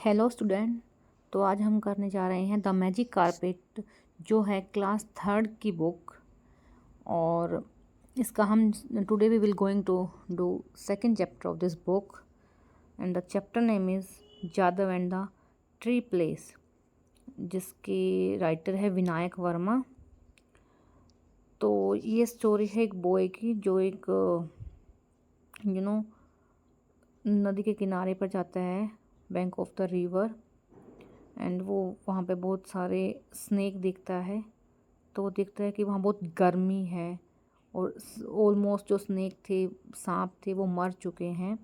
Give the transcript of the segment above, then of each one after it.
Hello student. तो आज हम करने जा रहे हैं द मैजिक कारपेट, जो है क्लास थर्ड की बुक। और इसका हम today we will going to do second chapter of this book and the chapter name is Jadav and the tree place, जिसके राइटर है विनायक वर्मा। तो ये स्टोरी है एक बॉय की जो एक नदी के किनारे पर जाता है, bank of the river, and वो वहाँ पे बहुत सारे स्नेक देखता है। तो वो देखता है कि वहाँ बहुत गर्मी है और ऑलमोस्ट जो स्नेक थे, सांप थे, वो मर चुके हैं।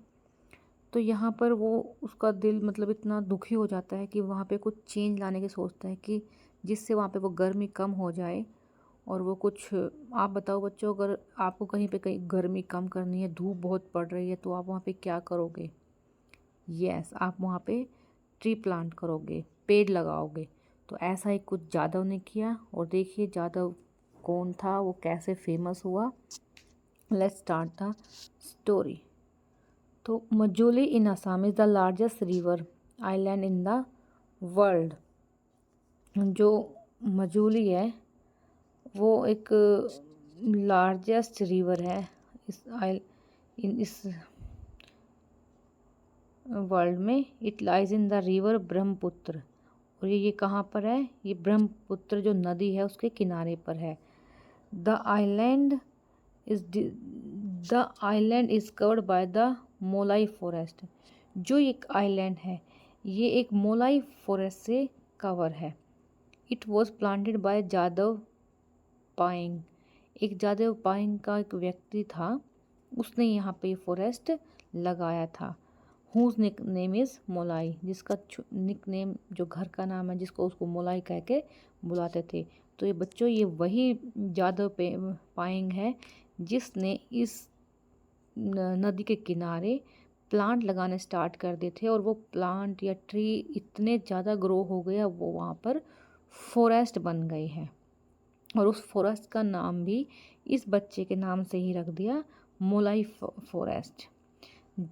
तो यहाँ पर वो उसका दिल मतलब इतना दुखी हो जाता है कि वहाँ पे कुछ चेंज लाने की सोचता है कि जिससे वहाँ पे वो गर्मी कम हो जाए। और वो कुछ, आप बताओ बच्चों, अगर आपको कहीं पे कहीं गर्मी कम करनी है, धूप बहुत पड़ रही है, तो आप वहाँ पे क्या करोगे? यस, आप वहाँ पे ट्री प्लांट करोगे, पेड़ लगाओगे। तो ऐसा ही कुछ जादव ने किया। और देखिए जादव कौन था, वो कैसे फेमस हुआ। Let's start the story. तो Majuli in Assam is the largest river island in the world. जो मजूली है वो एक लार्जेस्ट रिवर है इस वर्ल्ड में। It lies in the river Brahmaputra. और ये कहाँ पर है? ये ब्रह्मपुत्र जो नदी है उसके किनारे पर है। The island is covered by the Molai forest. जो एक आइलैंड है ये एक मोलाई फॉरेस्ट से कवर है। It was planted by Jadav Payeng. एक जादव पाइंग का एक व्यक्ति था, उसने यहाँ पे फॉरेस्ट लगाया था। हुज निक नेम इज़ मोलाई, जिसका निक नेम, जो घर का नाम है, जिसको उसको मोलाई कह के बुलाते थे। तो ये बच्चों, ये वही जादव पाइंग है जिसने इस नदी के किनारे प्लांट लगाने स्टार्ट कर दिए थे। और वो प्लांट या ट्री इतने ज़्यादा ग्रो हो गया, वो वहाँ पर फॉरेस्ट बन गए हैं। और उस फॉरेस्ट का नाम भी इस बच्चे के नाम से ही रख दिया, Molai forest.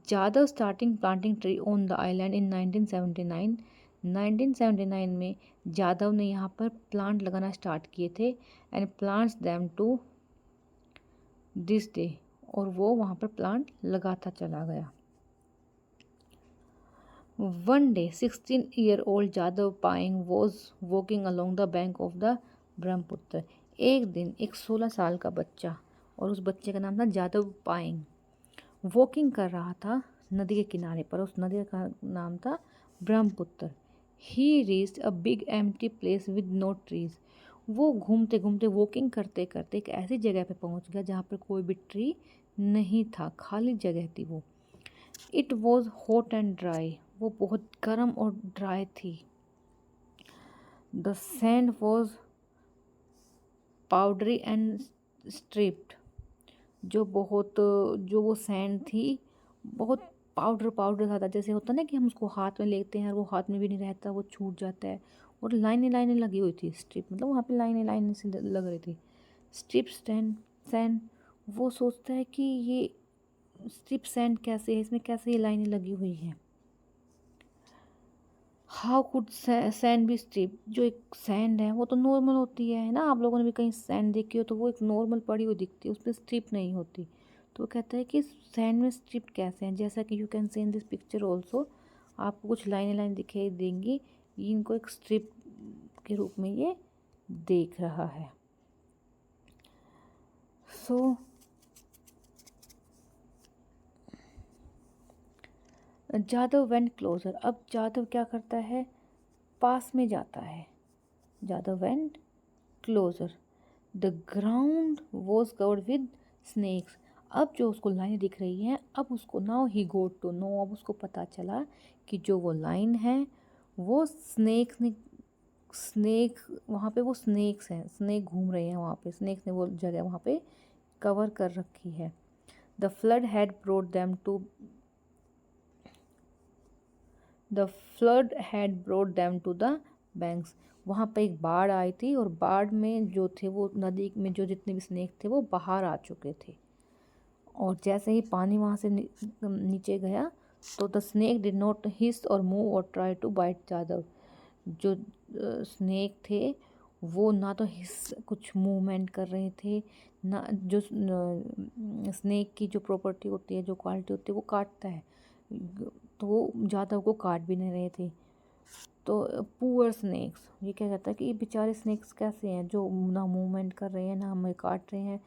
Jadav starting planting tree on the island in 1979। 1979 में जादव ने यहाँ पर प्लांट लगाना स्टार्ट किए थे and plants them to this day. और वो वहाँ पर प्लांट लगाता चला गया। One day 16-year-old Jadav Payeng was walking along the bank of the Brahmaputra. एक दिन एक 16 साल का बच्चा, और उस बच्चे का नाम था जादव पाइंग, वॉकिंग कर रहा था नदी के किनारे पर। उस नदी का नाम था Brahmaputra. He reached a big empty place with no trees. वो घूमते घूमते, वॉकिंग करते करते एक ऐसी जगह पे पहुंच गया जहाँ पर कोई भी ट्री नहीं था, खाली जगह थी वो। It was hot and dry. वो बहुत गर्म और ड्राई थी। The sand was powdery and stripped. जो वो सैंड थी, बहुत पाउडर पाउडर था। जैसे होता ना कि हम उसको हाथ में लेते हैं और वो हाथ में भी नहीं रहता, वो छूट जाता है। और लाइनें लाइनें लगी हुई थी, स्ट्रिप मतलब वहाँ पे लाइनें लाइनें से लग रही थी। Strip sand. वो सोचता है कि ये स्ट्रिप सैंड कैसे है, इसमें कैसे ये लाइनें लगी हुई हैं। हाउ कुड सैंड भी स्ट्रिप। जो एक सैंड है वो तो नॉर्मल होती है ना, आप लोगों ने भी कहीं सैंड देखी हो तो वो एक नॉर्मल पड़ी हुई दिखती है, उस पर स्ट्रिप नहीं होती। तो वो कहता है कि सैंड में स्ट्रिप कैसे हैं। जैसा कि you can C in this picture also, आपको कुछ लाइनें लाइन दिखाई देंगी। इनको एक स्ट्रिप के रूप में ये देख रहा है। So Jadav went closer. अब जादव क्या करता है, पास में जाता है। Jadav went closer. The ground was covered with snakes. अब जो उसको लाइन दिख रही हैं, अब उसको now he got to know, अब उसको पता चला कि जो वो लाइन है वो स्नेक वहाँ पे वो स्नेक्स हैं, स्नेक घूम रहे हैं वहाँ पे। स्नेक्स ने वो जगह वहाँ पे कवर कर रखी है। The flood had brought them to the banks. वहाँ पे एक बाढ़ आई थी और बाढ़ में जो थे वो नदी में जो जितने भी स्नेक थे वो बाहर आ चुके थे। और जैसे ही पानी वहाँ से नीचे गया तो द स्नेक डिड नॉट हिस और मूव और ट्राई टू बाइट जादव। जो स्नेक थे वो ना तो हिस कुछ मूवमेंट कर रहे थे, ना जो स्नेक की जो प्रॉपर्टी होती है, जो क्वालिटी होती है, वो काटता है, तो वो जादव को काट भी नहीं रहे थे। तो पुअर स्नेक्स, ये क्या कहता है कि ये बेचारे स्नेक्स कैसे हैं जो ना मूवमेंट कर रहे हैं ना हमें काट रहे हैं।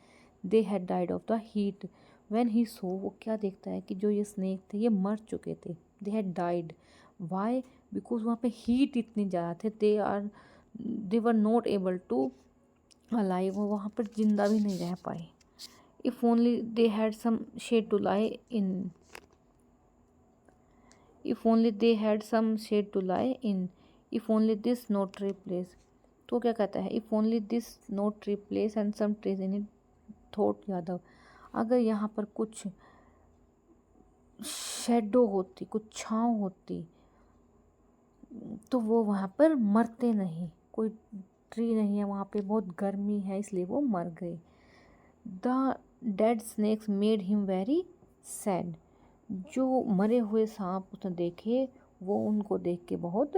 They had died of the heat when he saw, वो क्या देखता है कि जो ये स्नेक थे ये मर चुके थे। They had died, why, because वहाँ पे हीट इतनी ज़्यादा थे, they were not able to alive, वो वहाँ पर जिंदा भी नहीं रह पाए। If only they had some shade to lie in, if only they had some shade to lie in, if only this no tree place। तो क्या कहता है, if only this no tree place and some trees in it, thought Yadav, अगर यहाँ पर कुछ shadow होती, कुछ छाँव होती, तो वो वहाँ पर मरते नहीं। कोई ट्री नहीं है वहाँ पे, बहुत गर्मी है इसलिए वो मर गए। The dead snakes made him very sad, जो मरे हुए सांप उसने देखे वो उनको देख के बहुत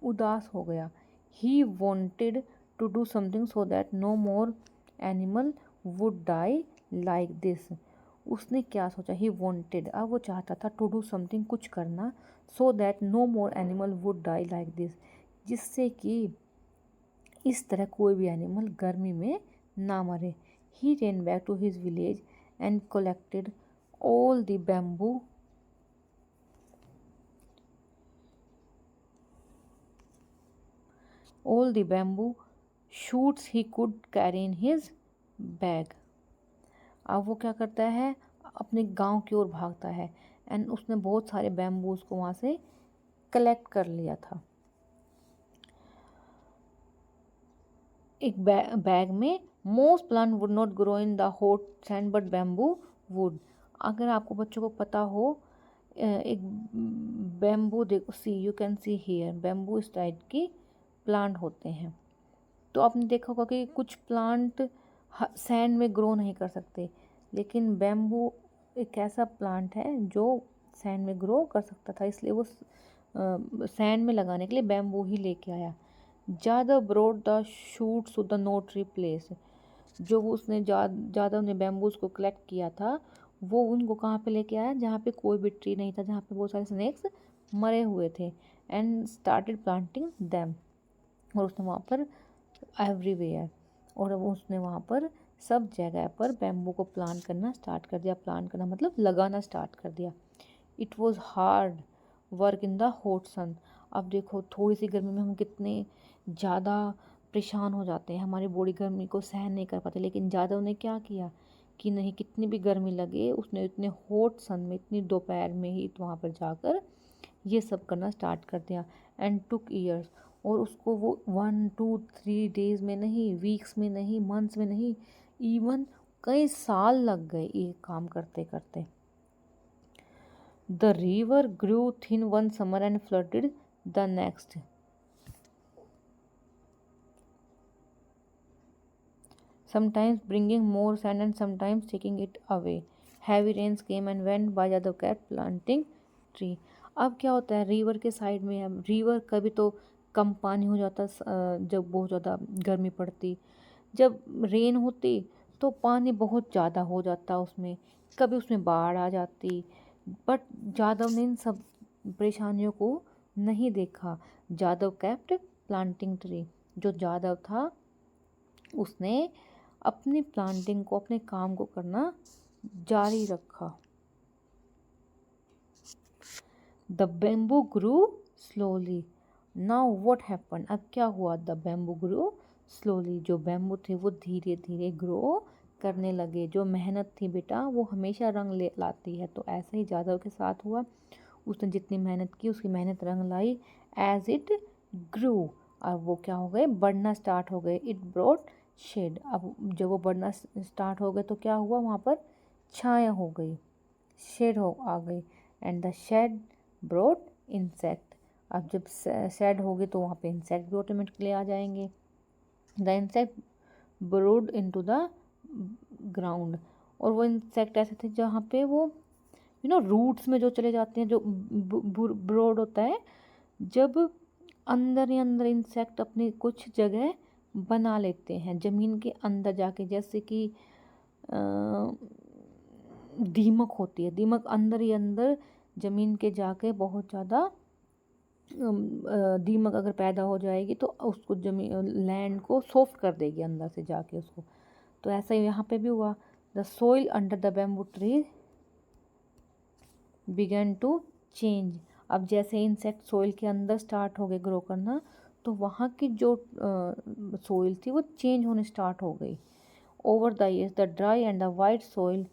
उदास हो गया। He wanted to do something so that no more animal would die like this. उसने क्या सोचा, ही वॉन्टेड, अब वो चाहता था टू डू समथिंग, कुछ करना, so that no more animal would die like this, जिससे कि इस तरह कोई भी एनिमल गर्मी में ना मरे। ही ran back to his village and collected all the bamboo shoots he could carry in his bag। अब वो क्या करता है, अपने गांव की ओर भागता है, एंड उसने बहुत सारे बैम्बूज को वहाँ से कलेक्ट कर लिया था एक बैग में। Most plant would not grow in the hot sand but bamboo would. अगर आपको बच्चों को पता हो, एक बैम्बू देखो, see you can see here, bamboo इस टाइप की प्लांट होते हैं। तो आपने देखा होगा कि कुछ प्लांट सैंड में ग्रो नहीं कर सकते, लेकिन बैम्बू एक ऐसा प्लांट है जो सैंड में ग्रो कर सकता था, इसलिए वो सैंड में लगाने के लिए बैम्बू ही लेके आया। Jadav brought the shoots to the no tree place, जो वो उसने जादव ने बैम्बूज को कलेक्ट किया था, वो उनको कहाँ पे लेके आया, जहाँ पे कोई भी ट्री नहीं था, जहाँ पे बहुत सारे स्नेक्स मरे हुए थे, एंड स्टार्टेड प्लांटिंग दैम, और उसने वहाँ पर एवरीवेयर, और उसने वहाँ पर सब जगह पर बैम्बू को प्लांट करना स्टार्ट कर दिया। प्लांट करना मतलब लगाना स्टार्ट कर दिया। It was hard work in the hot sun. अब देखो थोड़ी सी गर्मी में हम कितने ज़्यादा परेशान हो जाते हैं, हमारी बॉडी गर्मी को सहन नहीं कर पाते, लेकिन जादव ने क्या किया कि नहीं, कितनी भी गर्मी लगे उसने इतने हॉट सन में, इतनी दोपहर में ही तो वहाँ पर जाकर ये सब करना स्टार्ट कर दिया। एंड टुक ईयर्स, और उसको वो 1 2 3 डेज़ में नहीं, वीक्स में नहीं, मंथ्स में नहीं, इवन कई साल लग गए ये काम करते करते। The river grew thin one summer and flooded the next, sometimes bringing more sand and sometimes taking it away। Heavy rains came and went by, Yadav kept planting tree। अब क्या होता है, रिवर के साइड में, अब river कभी तो कम पानी हो जाता जब बहुत ज़्यादा गर्मी पड़ती, जब रेन होती तो पानी बहुत ज़्यादा हो जाता उसमें, कभी उसमें बाढ़ आ जाती। बट जादव ने इन सब परेशानियों को नहीं देखा। जादव केप्ट प्लांटिंग ट्री, जो जादव था उसने अपनी प्लांटिंग को, अपने काम को करना जारी रखा। The bamboo grew slowly, now what happen, अब क्या हुआ, द बैम्बू ग्रू स्लोली, जो बैम्बू थे वो धीरे धीरे ग्रो करने लगे। जो मेहनत थी बेटा वो हमेशा रंग ले लाती है, तो ऐसे ही जादव के साथ हुआ। उसने जितनी मेहनत की उसकी मेहनत रंग लाई। एज इट ग्रू, अब वो क्या हो गए, बढ़ना स्टार्ट हो गए। इट ब्रॉट शेड, अब जब वो बढ़ना स्टार्ट हो गए तो क्या हुआ, वहाँ पर छाया हो गई, शेड हो आ गई। And the shade brought insect, अब जब शेड होगी तो वहाँ पे इंसेक्ट भी ऑटोमेटिकली आ जाएंगे। The insect brought into the ground, और वो इंसेक्ट ऐसे थे जहाँ पे वो रूट्स में जो चले जाते हैं, जो ब्रोड होता है, जब अंदर ही अंदर इंसेक्ट अपनी कुछ जगह बना लेते हैं ज़मीन के अंदर जाके, जैसे कि दीमक होती है, दीमक अंदर ही अंदर ज़मीन के जाके बहुत ज़्यादा दीमक अगर पैदा हो जाएगी तो उसको जमीन लैंड को सॉफ्ट कर देगी अंदर से जाके उसको। तो ऐसा ही यहाँ पे भी हुआ। The soil under the bamboo tree began to change. अब जैसे इंसेक्ट सोइल के अंदर स्टार्ट हो गए ग्रो करना, तो वहाँ की जो सोइल थी वो चेंज होने स्टार्ट हो गई। Over the years the dry and the white soil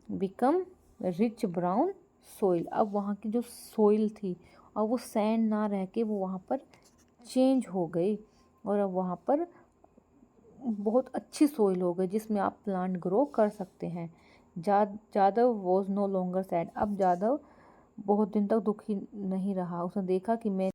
become rich brown soil. अब वहाँ की जो सोइल थी, अब वो सैंड ना रह के वो वहाँ पर चेंज हो गई, और अब वहाँ पर बहुत अच्छी सोइल हो गई जिसमें आप प्लांट ग्रो कर सकते हैं। Jadav was no longer sad. अब जादव बहुत दिन तक दुखी नहीं रहा, उसने देखा कि मैं